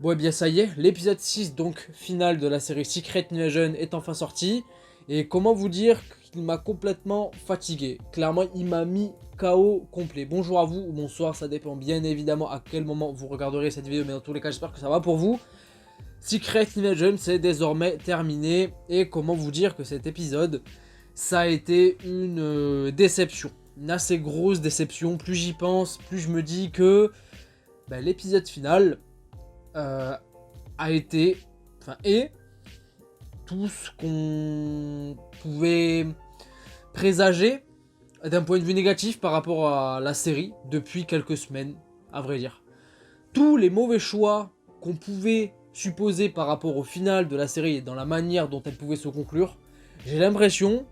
Bon, et bien ça y est, l'épisode 6, donc final de la série Secret Invasion, est enfin sorti. Et comment vous dire qu'il m'a complètement fatigué. Clairement, il m'a mis KO complet. Bonjour à vous ou bonsoir, ça dépend bien évidemment à quel moment vous regarderez cette vidéo, mais dans tous les cas, j'espère que ça va pour vous. Secret Invasion, c'est désormais terminé. Et comment vous dire que cet épisode, ça a été une déception. Une assez grosse déception. Plus j'y pense, plus je me dis que l'épisode final a été, est tout ce qu'on pouvait présager d'un point de vue négatif par rapport à la série depuis quelques semaines, à vrai dire. Tous les mauvais choix qu'on pouvait supposer par rapport au final de la série et dans la manière dont elle pouvait se conclure, j'ai l'impression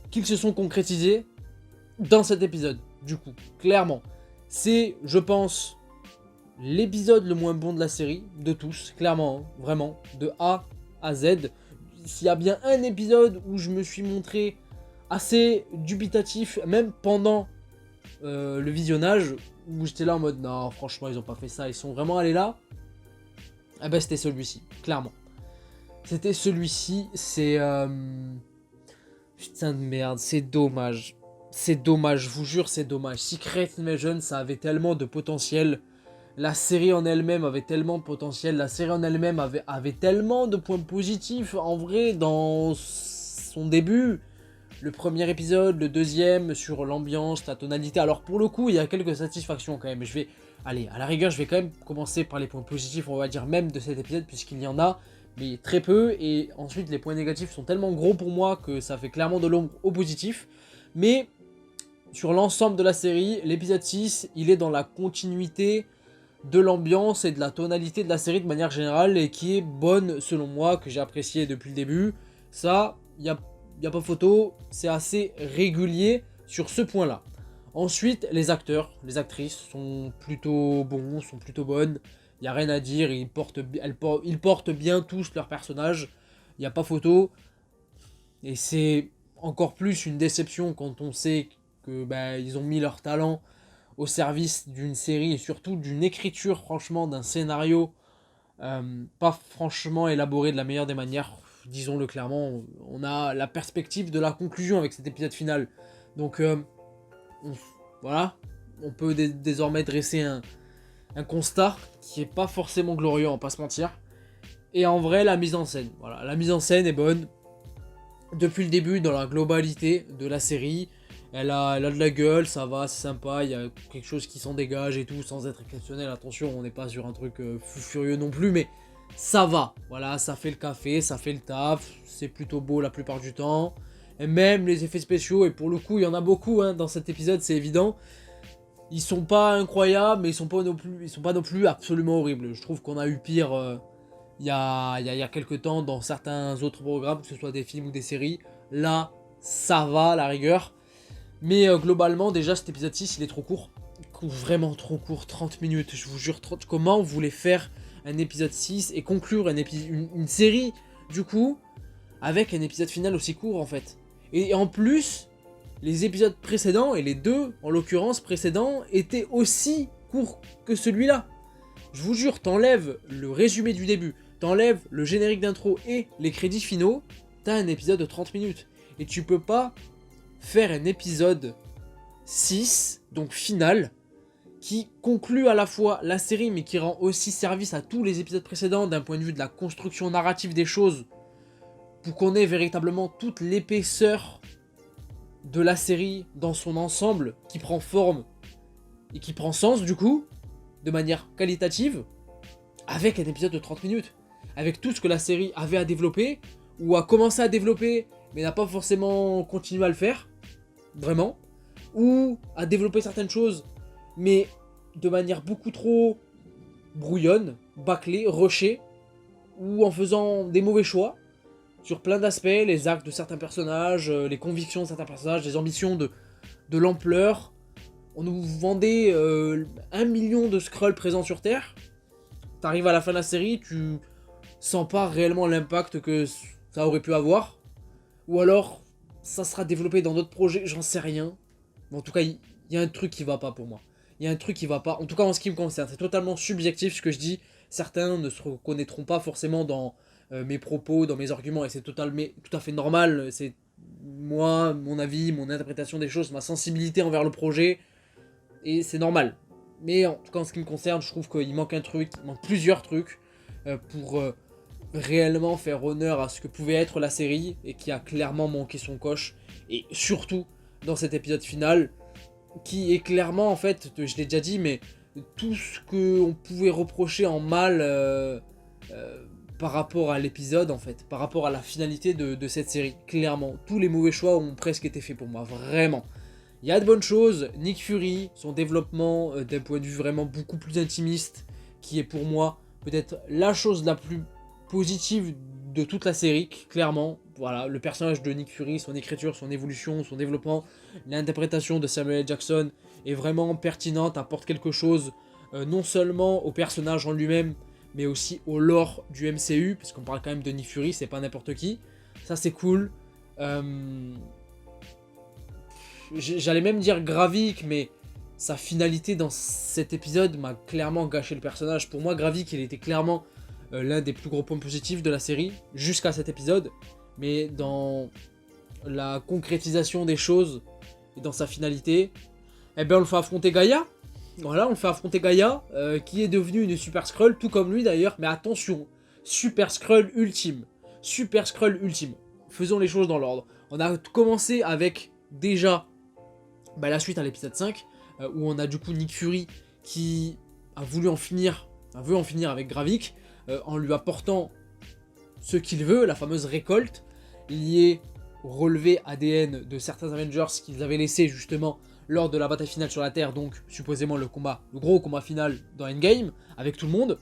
qu'ils se sont concrétisés dans cet épisode. Du coup, clairement, c'est, je pense, l'épisode le moins bon de la série, de tous, clairement, hein, vraiment, de A à Z. S'il y a bien un épisode où je me suis montré assez dubitatif, même pendant le visionnage, où j'étais là en mode non, franchement, ils ont pas fait ça, ils sont vraiment allés là, eh ben c'était celui-ci, clairement. C'était celui-ci, c'est. Putain de merde, c'est dommage. C'est dommage, je vous jure, c'est dommage. Secret Invasion, ça avait tellement de potentiel. La série en elle-même avait tellement de potentiel, la série en elle-même avait tellement de points positifs en vrai dans son début. Le premier épisode, le deuxième sur l'ambiance, la tonalité. Alors pour le coup, il y a quelques satisfactions quand même. Je vais, allez, à la rigueur, je vais quand même commencer par les points positifs, on va dire même de cet épisode, puisqu'il y en a, mais très peu. Et ensuite, les points négatifs sont tellement gros pour moi que ça fait clairement de l'ombre au positif. Mais sur l'ensemble de la série, l'épisode 6, il est dans la continuité de l'ambiance et de la tonalité de la série de manière générale et qui est bonne selon moi, que j'ai apprécié depuis le début. Ça, il n'y a pas photo, c'est assez régulier sur ce point-là. Ensuite, les acteurs, les actrices sont plutôt bons, sont plutôt bonnes. Il n'y a rien à dire, ils portent bien tous leurs personnages. Il n'y a pas photo. Et c'est encore plus une déception quand on sait que ils ont mis leur talent au service d'une série et surtout d'une écriture, franchement, d'un scénario pas franchement élaboré de la meilleure des manières. Disons-le clairement, on a la perspective de la conclusion avec cet épisode final. Donc voilà, on peut désormais dresser un constat qui est pas forcément glorieux, on va pas se mentir. Et en vrai, la mise en scène, voilà, la mise en scène est bonne depuis le début dans la globalité de la série. Elle a de la gueule, ça va, c'est sympa, il y a quelque chose qui s'en dégage et tout, sans être exceptionnel, attention, on n'est pas sur un truc fou furieux non plus, mais ça va, voilà, ça fait le café, ça fait le taf, c'est plutôt beau la plupart du temps, et même les effets spéciaux, et pour le coup, il y en a beaucoup hein, dans cet épisode, c'est évident, ils sont pas incroyables, mais ils sont pas non plus absolument horribles, je trouve qu'on a eu pire il y a quelques temps dans certains autres programmes, que ce soit des films ou des séries, là, ça va, à la rigueur. Mais globalement, déjà, cet épisode 6, il est trop court. Vraiment trop court, 30 minutes, je vous jure. Comment vous voulez faire un épisode 6 et conclure une série, du coup, avec un épisode final aussi court, en fait. Et en plus, les épisodes précédents, et les deux, en l'occurrence, précédents, étaient aussi courts que celui-là. Je vous jure, t'enlèves le résumé du début, t'enlèves le générique d'intro et les crédits finaux, t'as un épisode de 30 minutes. Et tu peux pas faire un épisode 6, donc final, qui conclut à la fois la série, mais qui rend aussi service à tous les épisodes précédents d'un point de vue de la construction narrative des choses, pour qu'on ait véritablement toute l'épaisseur de la série dans son ensemble, qui prend forme et qui prend sens du coup, de manière qualitative, avec un épisode de 30 minutes, avec tout ce que la série avait à développer, ou a commencé à développer, mais n'a pas forcément continué à le faire, vraiment, ou à développer certaines choses, mais de manière beaucoup trop brouillonne, bâclée, rushée, ou en faisant des mauvais choix, sur plein d'aspects, les actes de certains personnages, les convictions de certains personnages, les ambitions de l'ampleur. On nous vendait 1 million de Skrulls présents sur Terre, t'arrives à la fin de la série, tu sens pas réellement l'impact que ça aurait pu avoir, ou alors ça sera développé dans d'autres projets, j'en sais rien. Mais en tout cas, il y a un truc qui va pas pour moi. Il y a un truc qui va pas, en tout cas en ce qui me concerne, c'est totalement subjectif ce que je dis, certains ne se reconnaîtront pas forcément dans mes propos, dans mes arguments, et c'est tout à fait normal, c'est moi, mon avis, mon interprétation des choses, ma sensibilité envers le projet, et c'est normal. Mais en tout cas, en ce qui me concerne, je trouve qu'il manque un truc, il manque plusieurs trucs pour réellement faire honneur à ce que pouvait être la série, et qui a clairement manqué son coche, et surtout dans cet épisode final, qui est clairement, en fait, je l'ai déjà dit, mais tout ce qu'on pouvait reprocher en mal par rapport à l'épisode, en fait, par rapport à la finalité de cette série, clairement. Tous les mauvais choix ont presque été faits pour moi, vraiment. Il y a de bonnes choses, Nick Fury, son développement d'un point de vue vraiment beaucoup plus intimiste, qui est pour moi peut-être la chose la plus positive de toute la série, clairement. Voilà, le personnage de Nick Fury, son écriture, son évolution, son développement, l'interprétation de Samuel L. Jackson est vraiment pertinente, apporte quelque chose non seulement au personnage en lui-même, mais aussi au lore du MCU, parce qu'on parle quand même de Nick Fury, c'est pas n'importe qui. Ça c'est cool. J'allais même dire Gravik, mais sa finalité dans cet épisode m'a clairement gâché le personnage. Pour moi, Gravik, il était clairement l'un des plus gros points positifs de la série, jusqu'à cet épisode. Mais dans la concrétisation des choses, et dans sa finalité, eh ben on le fait affronter Gaïa. Voilà, on le fait affronter Gaïa, qui est devenue une Super Skrull, tout comme lui d'ailleurs. Mais attention, Super Skrull ultime. Super Skrull ultime. Faisons les choses dans l'ordre. On a commencé avec déjà la suite à l'épisode 5, où on a du coup Nick Fury qui veut en finir avec Gravik, en lui apportant ce qu'il veut, la fameuse récolte, liée au relevé ADN de certains Avengers qu'ils avaient laissé justement lors de la bataille finale sur la Terre, donc supposément le gros combat final dans Endgame, avec tout le monde.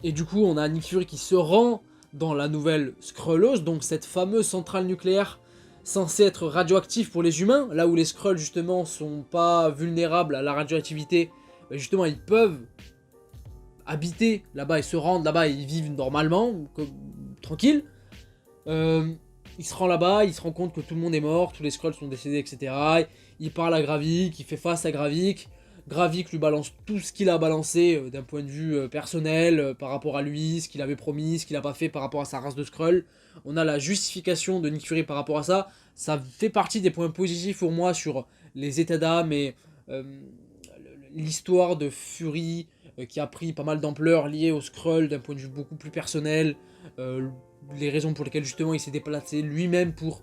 Et du coup, on a Nick Fury qui se rend dans la nouvelle Skrullos, donc cette fameuse centrale nucléaire censée être radioactive pour les humains, là où les Skrulls justement sont pas vulnérables à la radioactivité, justement ils peuvent habiter là-bas et se rendre là-bas et ils vivent normalement, tranquille. Il se rend là-bas, il se rend compte que tout le monde est mort, tous les Skrulls sont décédés, etc. Il parle à Gravik, il fait face à Gravik. Gravik lui balance tout ce qu'il a balancé d'un point de vue personnel, par rapport à lui, ce qu'il avait promis, ce qu'il a pas fait par rapport à sa race de Skrull. On a la justification de Nick Fury par rapport à ça. Ça fait partie des points positifs pour moi sur les états d'âme et l'histoire de Fury qui a pris pas mal d'ampleur liée au Skrull d'un point de vue beaucoup plus personnel. Les raisons pour lesquelles justement il s'est déplacé lui-même pour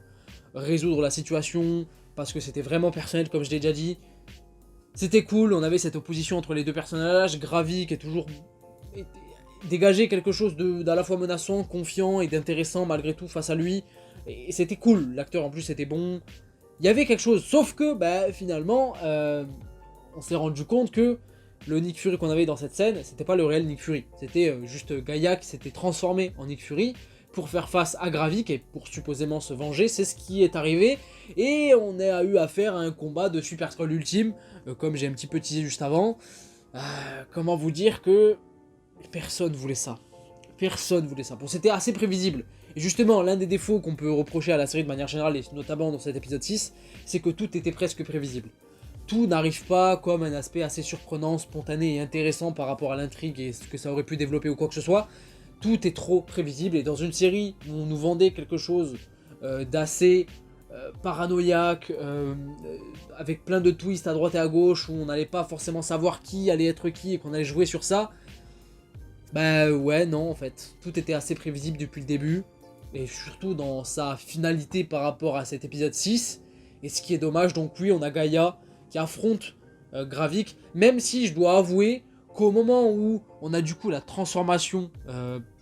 résoudre la situation, parce que c'était vraiment personnel comme je l'ai déjà dit. C'était cool, on avait cette opposition entre les deux personnages, Gravik est toujours dégagé quelque chose d'à la fois menaçant, confiant et d'intéressant malgré tout face à lui, et c'était cool, l'acteur en plus était bon, il y avait quelque chose, sauf que finalement on s'est rendu compte que le Nick Fury qu'on avait dans cette scène, c'était pas le réel Nick Fury, c'était juste Gaïa qui s'était transformé en Nick Fury pour faire face à Gravik et pour supposément se venger, c'est ce qui est arrivé, et on a eu affaire à un combat de Super Skrull ultime, comme j'ai un petit peu teasé juste avant. Comment vous dire que personne voulait ça. Personne voulait ça. Bon, c'était assez prévisible. Et justement, l'un des défauts qu'on peut reprocher à la série de manière générale, et notamment dans cet épisode 6, c'est que tout était presque prévisible. Tout n'arrive pas comme un aspect assez surprenant, spontané et intéressant par rapport à l'intrigue et ce que ça aurait pu développer ou quoi que ce soit. Tout est trop prévisible, et dans une série où on nous vendait quelque chose d'assez paranoïaque, avec plein de twists à droite et à gauche, où on n'allait pas forcément savoir qui allait être qui et qu'on allait jouer sur ça, ouais, non, en fait. Tout était assez prévisible depuis le début, et surtout dans sa finalité par rapport à cet épisode 6, et ce qui est dommage, donc oui, on a Gaïa qui affronte Gravik, même si je dois avouer qu'au moment où on a du coup la transformation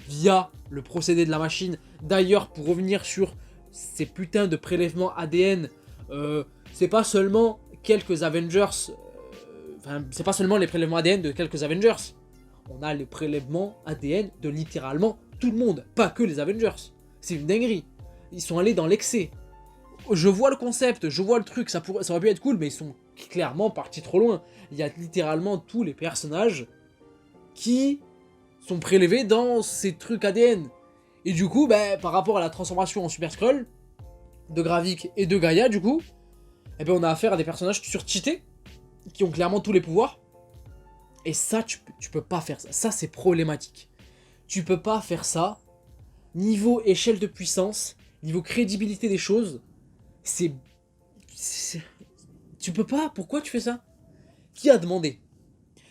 via le procédé de la machine, d'ailleurs pour revenir sur ces putains de prélèvements ADN, c'est pas seulement quelques Avengers, c'est pas seulement les prélèvements ADN de quelques Avengers, on a les prélèvements ADN de littéralement tout le monde, pas que les Avengers, c'est une dinguerie, ils sont allés dans l'excès. Je vois le concept, je vois le truc, ça aurait pu être cool, mais ils sont clairement partis trop loin. Il y a littéralement tous les personnages qui sont prélevés dans ces trucs ADN. Et du coup, par rapport à la transformation en Super Skrull, de Gravik et de Gaïa, du coup, on a affaire à des personnages surcheatés, qui ont clairement tous les pouvoirs, Et ça, tu peux pas faire ça. Ça, c'est problématique. Tu peux pas faire ça. Niveau échelle de puissance, niveau crédibilité des choses, c'est... Tu peux pas. Pourquoi tu fais ça? Qui a demandé?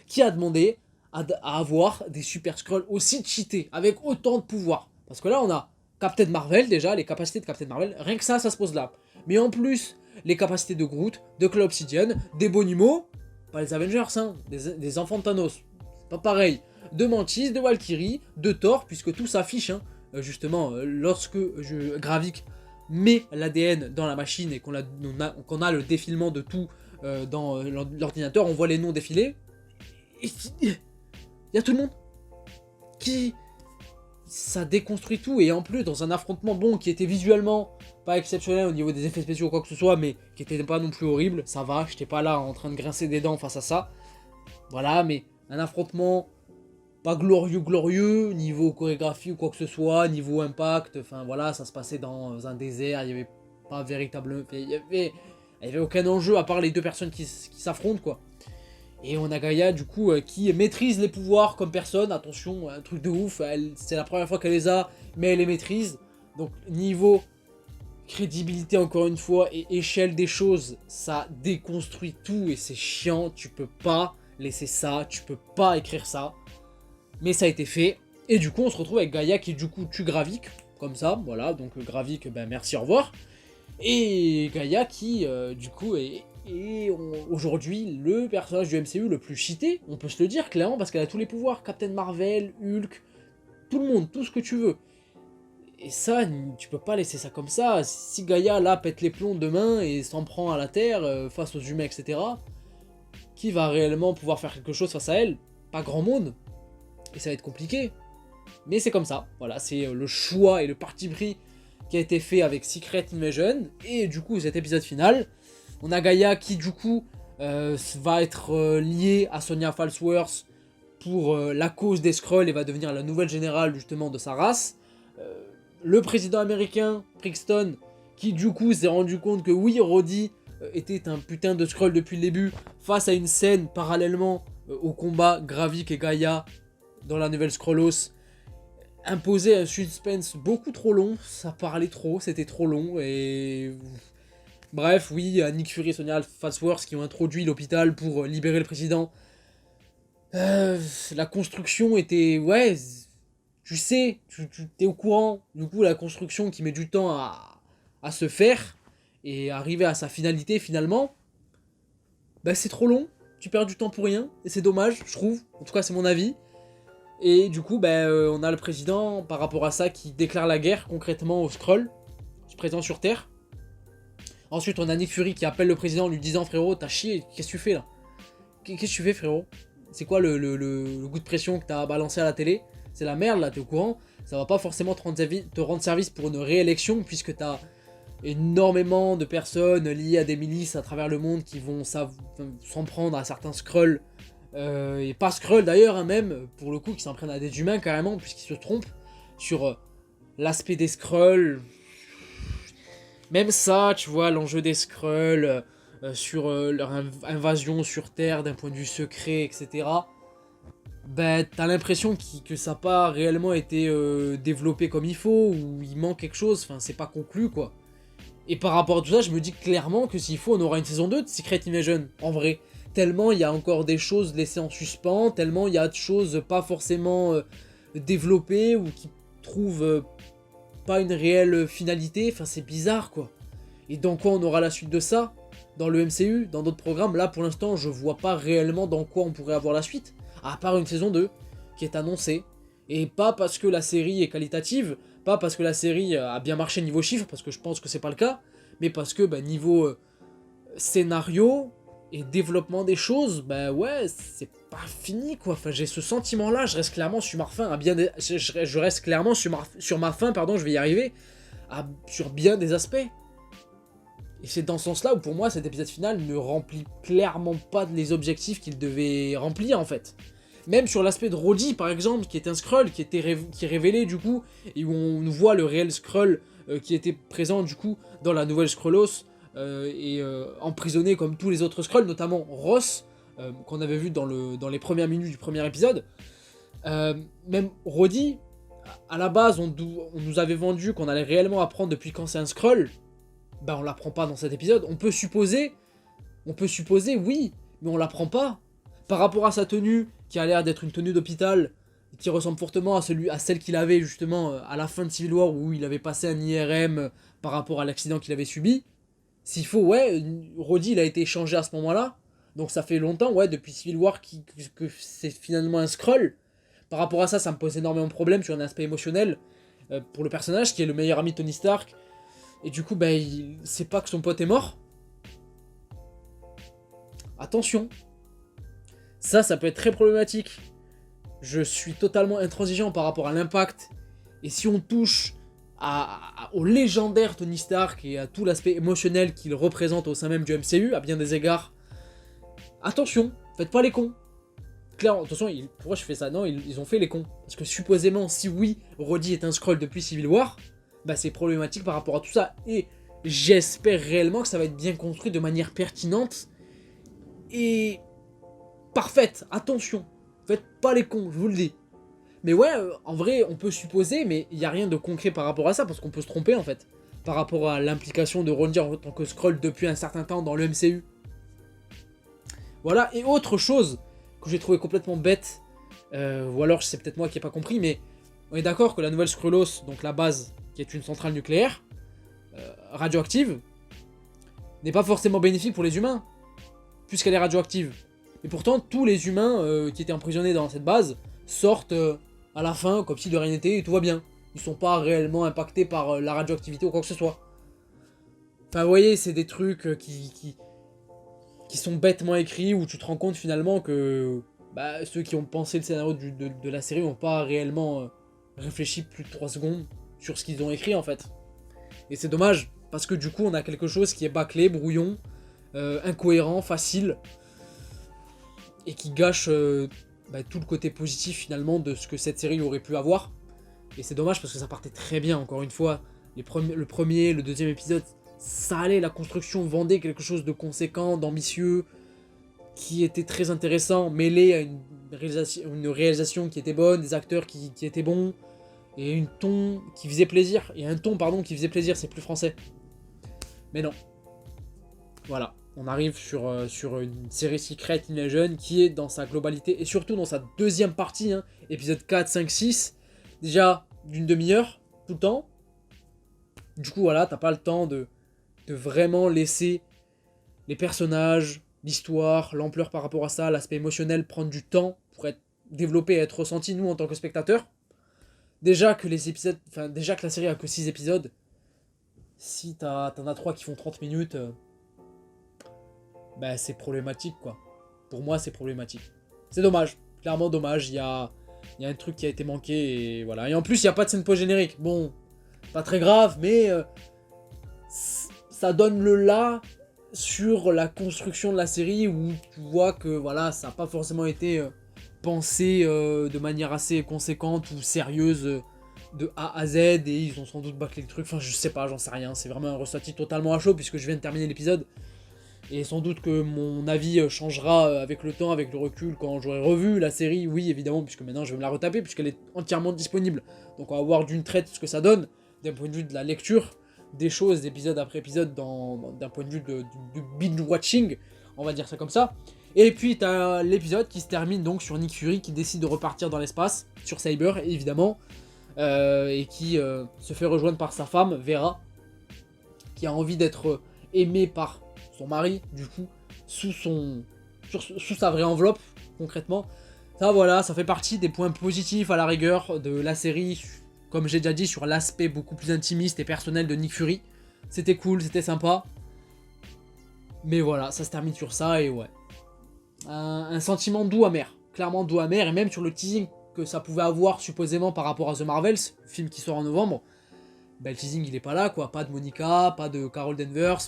Qui a demandé à avoir des Super Skrulls aussi cheatés, avec autant de pouvoir? Parce que là, on a Captain Marvel, déjà, les capacités de Captain Marvel, rien que ça se pose là. Mais en plus, les capacités de Groot, de Claw Obsidian, des Bonimo, pas les Avengers, hein, des enfants de Thanos, c'est pas pareil. De Mantis, de Valkyrie, de Thor, puisque tout s'affiche, hein. Justement, lorsque Gravik met l'ADN dans la machine et qu'on a le défilement de tout dans l'ordinateur, on voit les noms défiler. Il y a tout le monde qui... Ça déconstruit tout, et en plus dans un affrontement bon qui était visuellement pas exceptionnel au niveau des effets spéciaux ou quoi que ce soit, mais qui était pas non plus horrible, ça va, j'étais pas là en train de grincer des dents face à ça. Voilà, mais un affrontement pas glorieux, niveau chorégraphie ou quoi que ce soit, niveau impact, enfin voilà, ça se passait dans un désert, il y avait pas véritablement... Il y avait aucun enjeu à part les deux personnes qui s'affrontent, quoi. Et on a Gaïa, du coup, qui maîtrise les pouvoirs comme personne. Attention, un truc de ouf, c'est la première fois qu'elle les a, mais elle les maîtrise. Donc, niveau crédibilité, encore une fois, et échelle des choses, ça déconstruit tout et c'est chiant. Tu peux pas laisser ça, tu peux pas écrire ça. Mais ça a été fait. Et du coup, on se retrouve avec Gaïa qui, du coup, tue Gravik. Comme ça, voilà. Donc, Gravik, ben merci, au revoir. Et Gaïa qui, du coup, est aujourd'hui le personnage du MCU le plus cheaté, on peut se le dire clairement, parce qu'elle a tous les pouvoirs, Captain Marvel, Hulk, tout le monde, tout ce que tu veux. Et ça, tu peux pas laisser ça comme ça. Si Gaïa là pète les plombs demain et s'en prend à la Terre, face aux humains, etc., qui va réellement pouvoir faire quelque chose face à elle? Pas grand monde. Et ça va être compliqué. Mais c'est comme ça, voilà, c'est le choix et le parti pris qui a été fait avec Secret Invasion. Et du coup, cet épisode final, on a Gaïa qui, du coup, va être liée à Sonya Falsworth pour la cause des Skrulls et va devenir la nouvelle générale, justement, de sa race. Le président américain, Brixton, qui, du coup, s'est rendu compte que oui, Rhodey était un putain de Skrull depuis le début, face à une scène parallèlement au combat Gravik et Gaïa dans la nouvelle Skrullos, imposait un suspense beaucoup trop long, ça parlait trop, c'était trop long, et... Bref, oui, Nick Fury et Sonya Falsworth qui ont introduit l'hôpital pour libérer le président. La construction était... Ouais, tu sais, tu es au courant. Du coup, la construction qui met du temps à se faire et arriver à sa finalité finalement, bah c'est trop long, tu perds du temps pour rien, et c'est dommage, je trouve. En tout cas, c'est mon avis. Et du coup, on a le président, par rapport à ça, qui déclare la guerre concrètement aux Skrulls, présents sur Terre. Ensuite, on a Nick Fury qui appelle le président en lui disant « Frérot, t'as chié, qu'est-ce que tu fais là? Qu'est-ce que tu fais, frérot? C'est quoi le coup de pression que t'as balancé à la télé? C'est la merde, là, t'es au courant? Ça va pas forcément te rendre service pour une réélection, puisque t'as énormément de personnes liées à des milices à travers le monde qui vont s'en prendre à certains Skrulls. Et pas Skrull d'ailleurs, hein, même, pour le coup, qui s'en prennent à des humains carrément, puisqu'ils se trompent sur l'aspect des Skrulls. Même ça, tu vois, l'enjeu des Skrulls, sur leur invasion sur Terre d'un point de vue secret, etc. Ben, t'as l'impression que ça n'a pas réellement été développé comme il faut, ou il manque quelque chose, enfin, c'est pas conclu, quoi. Et par rapport à tout ça, je me dis clairement que s'il faut, on aura une saison 2 de Secret Invasion, en vrai. Tellement il y a encore des choses laissées en suspens, tellement il y a de choses pas forcément développées, ou qui trouvent pas une réelle finalité, enfin c'est bizarre quoi. Et dans quoi on aura la suite de ça? Dans le MCU, dans d'autres programmes, là pour l'instant je vois pas réellement dans quoi on pourrait avoir la suite, à part une saison 2 qui est annoncée. Et pas parce que la série est qualitative, pas parce que la série a bien marché niveau chiffres, parce que je pense que c'est pas le cas, mais parce que niveau scénario et développement des choses, ouais, c'est pas fini quoi. Enfin, j'ai ce sentiment là, je reste clairement sur ma faim, je reste clairement sur ma faim, pardon, je vais y arriver, sur bien des aspects. Et c'est dans ce sens-là où pour moi cet épisode final ne remplit clairement pas les objectifs qu'il devait remplir en fait. Même sur l'aspect de Rhodey par exemple, qui est un Skrull, qui est révélé du coup, et où on voit le réel Skrull qui était présent du coup dans la nouvelle Skrullos, emprisonné comme tous les autres Skrulls, notamment Ross, qu'on avait vu dans les premières minutes du premier épisode. Même Rhodey, à la base, on nous avait vendu qu'on allait réellement apprendre depuis quand c'est un Skrull. Ben on l'apprend pas dans cet épisode. On peut supposer, oui, mais on l'apprend pas. Par rapport à sa tenue, qui a l'air d'être une tenue d'hôpital, qui ressemble fortement à celle qu'il avait justement à la fin de Civil War, où il avait passé un IRM par rapport à l'accident qu'il avait subi. S'il faut, ouais, Rhodey il a été échangé à ce moment-là. Donc ça fait longtemps, ouais, depuis Civil War que c'est finalement un Skrull. Par rapport à ça, ça me pose énormément de problèmes sur un aspect émotionnel pour le personnage, qui est le meilleur ami de Tony Stark. Et du coup, ben, il sait pas que son pote est mort. Attention. Ça peut être très problématique. Je suis totalement intransigeant par rapport à l'impact. Et si on touche au légendaire Tony Stark et à tout l'aspect émotionnel qu'il représente au sein même du MCU, à bien des égards, attention, faites pas les cons. Clairement, attention, pourquoi je fais ça? Non, ils ont fait les cons. Parce que supposément, si oui, Rhodey est un Skrull depuis Civil War, bah c'est problématique par rapport à tout ça. Et j'espère réellement que ça va être bien construit de manière pertinente et parfaite. Attention, faites pas les cons, je vous le dis. Mais ouais, en vrai, on peut supposer, mais il n'y a rien de concret par rapport à ça, parce qu'on peut se tromper en fait. Par rapport à l'implication de Rhodey en tant que Skrull depuis un certain temps dans le MCU. Voilà, et autre chose que j'ai trouvé complètement bête, ou alors c'est peut-être moi qui n'ai pas compris, mais on est d'accord que la nouvelle Skrullos, donc la base, qui est une centrale nucléaire, radioactive, n'est pas forcément bénéfique pour les humains, puisqu'elle est radioactive. Et pourtant, tous les humains qui étaient emprisonnés dans cette base sortent à la fin, comme si de rien n'était, et tout va bien. Ils sont pas réellement impactés par la radioactivité ou quoi que ce soit. Enfin, vous voyez, c'est des trucs qui sont bêtement écrits, où tu te rends compte finalement que bah, ceux qui ont pensé le scénario de la série n'ont pas réellement réfléchi plus de 3 secondes sur ce qu'ils ont écrit en fait. Et c'est dommage, parce que du coup on a quelque chose qui est bâclé, brouillon, incohérent, facile, et qui gâche tout le côté positif finalement de ce que cette série aurait pu avoir. Et c'est dommage parce que ça partait très bien, encore une fois. Le premier, le deuxième épisode, ça allait, la construction vendait quelque chose de conséquent, d'ambitieux, qui était très intéressant, mêlé à une réalisation qui était bonne, des acteurs qui étaient bons, et un ton qui faisait plaisir, c'est plus français. Mais non. Voilà, on arrive sur une série Secret Invasion qui est dans sa globalité, et surtout dans sa deuxième partie, hein, épisode 4, 5, 6, déjà d'une demi-heure, tout le temps. Du coup, voilà, t'as pas le temps de vraiment laisser les personnages, l'histoire, l'ampleur par rapport à ça, l'aspect émotionnel prendre du temps pour être développé et être ressenti, nous, en tant que spectateurs. Déjà que la série a que 6 épisodes, si t'en as 3 qui font 30 minutes, c'est problématique, quoi. Pour moi, c'est problématique. C'est dommage, clairement dommage, il y a un truc qui a été manqué, et voilà. Et en plus, il n'y a pas de scène post-générique. Bon, pas très grave, mais ça donne le là sur la construction de la série, où tu vois que voilà, ça n'a pas forcément été pensé de manière assez conséquente ou sérieuse de A à Z, et ils ont sans doute bâclé le truc, enfin je sais pas, j'en sais rien, c'est vraiment un ressenti totalement à chaud puisque je viens de terminer l'épisode, et sans doute que mon avis changera avec le temps, avec le recul, quand j'aurai revu la série, oui évidemment, puisque maintenant je vais me la retaper, puisqu'elle est entièrement disponible, donc on va voir d'une traite ce que ça donne, d'un point de vue de la lecture des choses, épisode après épisode, d'un point de vue du binge-watching, on va dire ça comme ça. Et puis t'as l'épisode qui se termine donc sur Nick Fury qui décide de repartir dans l'espace, sur Cyber évidemment, et qui se fait rejoindre par sa femme, Vera, qui a envie d'être aimée par son mari, du coup, sous sa vraie enveloppe, concrètement. Ça voilà, ça fait partie des points positifs à la rigueur de la série, comme j'ai déjà dit, sur l'aspect beaucoup plus intimiste et personnel de Nick Fury. C'était cool, c'était sympa. Mais voilà, ça se termine sur ça, et ouais. Un sentiment doux amer, clairement doux amer, et même sur le teasing que ça pouvait avoir supposément par rapport à The Marvels, film qui sort en novembre, le teasing il est pas là, quoi, pas de Monica, pas de Carol Danvers,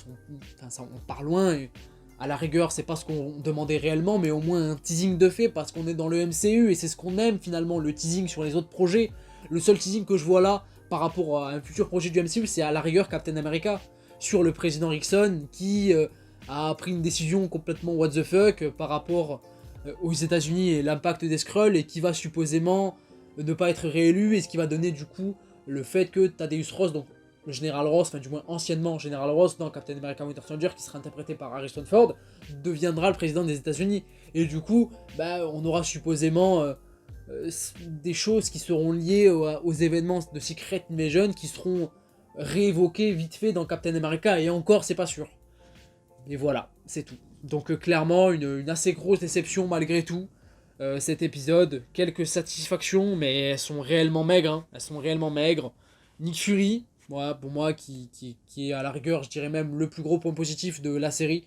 on part loin, et à la rigueur c'est pas ce qu'on demandait réellement, mais au moins un teasing de fait, parce qu'on est dans le MCU, et c'est ce qu'on aime finalement, le teasing sur les autres projets. Le seul teasing que je vois là, par rapport à un futur projet du MCU, c'est à la rigueur Captain America, sur le président Rickson, qui a pris une décision complètement what the fuck par rapport aux États-Unis et l'impact des Skrulls, et qui va supposément ne pas être réélu, et ce qui va donner du coup le fait que Thaddeus Ross, donc le Général Ross, enfin du moins anciennement Général Ross dans Captain America Winter Soldier, qui sera interprété par Harrison Ford, deviendra le président des États-Unis. Et du coup, bah, on aura supposément des choses qui seront liées aux événements de Secret Invasion qui seront réévoqués vite fait dans Captain America, et encore c'est pas sûr. Et voilà, c'est tout. Donc clairement une assez grosse déception malgré tout. Cet épisode, quelques satisfactions, mais elles sont réellement maigres, hein. Elles sont réellement maigres. Nick Fury, pour moi qui est à la rigueur, je dirais même le plus gros point positif de la série,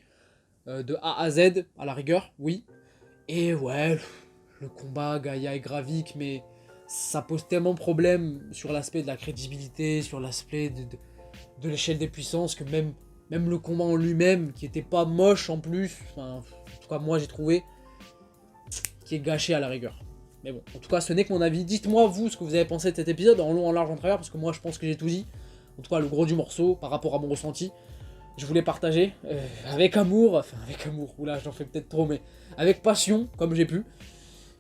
de A à Z, à la rigueur, oui. Et ouais, le combat Gaïa et Gravik, mais ça pose tellement de problèmes sur l'aspect de la crédibilité, sur l'aspect de l'échelle des puissances, que même le combat en lui-même, qui était pas moche en plus, enfin, en tout cas moi j'ai trouvé, qui est gâché à la rigueur. Mais bon, en tout cas ce n'est que mon avis. Dites-moi vous ce que vous avez pensé de cet épisode, en long, en large, en travers, parce que moi je pense que j'ai tout dit. En tout cas le gros du morceau, par rapport à mon ressenti. Je voulais partager, avec amour, oula j'en fais peut-être trop, mais avec passion, comme j'ai pu.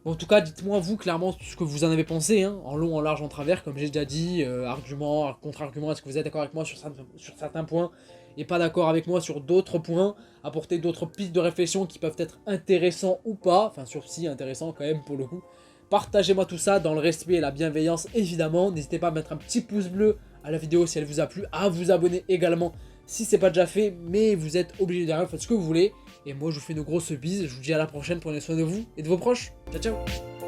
En tout cas, dites-moi vous clairement ce que vous en avez pensé, hein, en long, en large, en travers, comme j'ai déjà dit, argument, contre-argument, est-ce que vous êtes d'accord avec moi sur certains points, et pas d'accord avec moi sur d'autres points, apporter d'autres pistes de réflexion qui peuvent être intéressants ou pas, enfin si intéressants quand même pour le coup. Partagez-moi tout ça dans le respect et la bienveillance évidemment, n'hésitez pas à mettre un petit pouce bleu à la vidéo si elle vous a plu, à vous abonner également si c'est pas déjà fait, mais vous êtes obligé derrière, faites ce que vous voulez. Et moi je vous fais une grosse bise, je vous dis à la prochaine, prenez soin de vous et de vos proches. Ciao ciao.